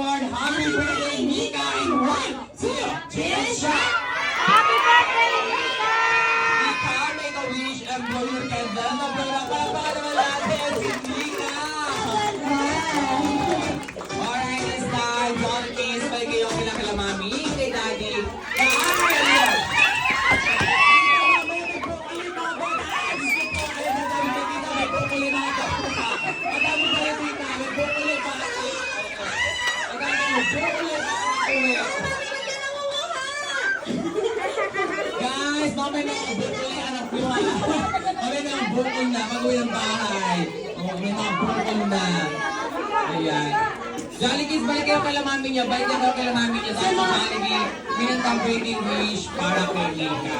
award. Happy birthday, Mika! And 1, 2, 3, shot! Happy birthday, Mika! Mika, make a wish and blow your candle. Blow na pala naman natin si Mika! Alright, this time, John Case, balik kayo kila mami, kay daddy. Guys, mamay na ang bukol yung anak ko. Mamay na ang bukol na, pag-uwi ng bahay. May mga bukol na. Ayan. Jolly Kids, balik kayo kala mami niya. Balik kayo kala mami niya. Sa mga Jollibee, minantang birthday wish para kay Mika.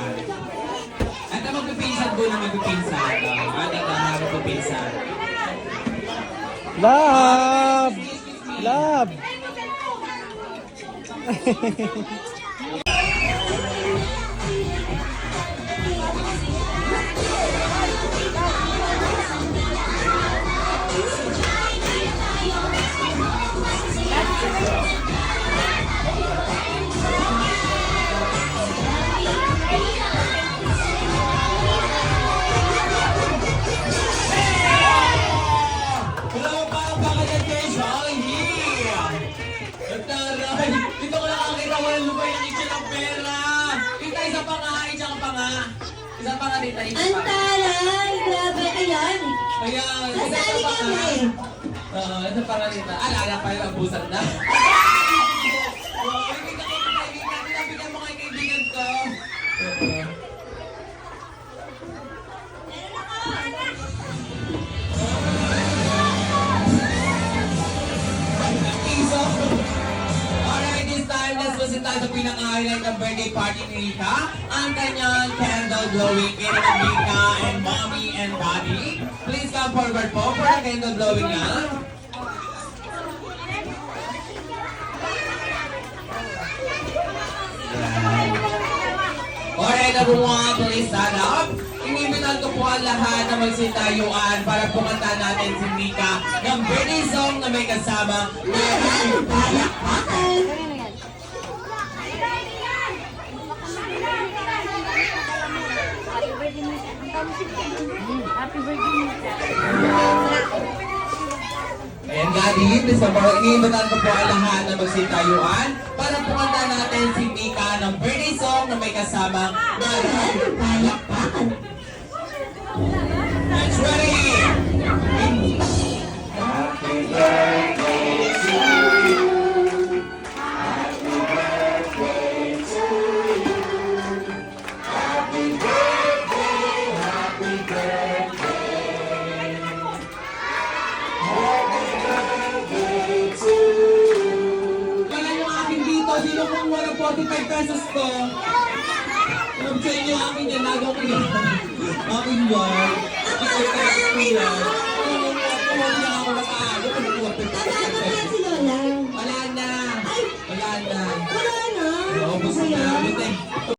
At ang magpipinsan doon na magpipinsan. Ating na magpipinsan. Love! Love! Dito ko nakakita walang lupay ng itcha ng pera. Kita, isa pa nga, itcha ka pa nga. Isa pa nga dito, isa Ang pa. taray! Grabe, ayan! Ayan, isa Nasali pa nga. kami! Oo, isa pa nga dito. Alala pa yung abusan na. Pinabigyan mo kay kaibigan ko. Alright, this time, let's listen tayo sa pinaka-highlight ng birthday party ni Rita. Ang kanyang candle glowing kay Mika and mommy and daddy. Please come forward po for the candle glowing na. Alright, everyone, please stand up. Inimbitan ko po ang lahat na magsitayuan para pumanta natin si Mika ng birthday song na may kasama. Happy birthday, Mika! Happy birthday, Mika! And daddy, please inimbitan ko po ang lahat na magsitayuan para pumanta natin si Mika ng birthday song na may kasama. Let's ready! Happy birthday to you. Happy birthday to you. Happy birthday, happy birthday. Happy birthday to you. Wala yung akin dito. Sino kung wala 45 pesos ko? Alam sa inyo, akin yan. Nagaw ko yan. Akin yan. Akin yan. Wala ako makaano. Tatago na si Lola! Wala na. Wala na. Wala na! Naubos na.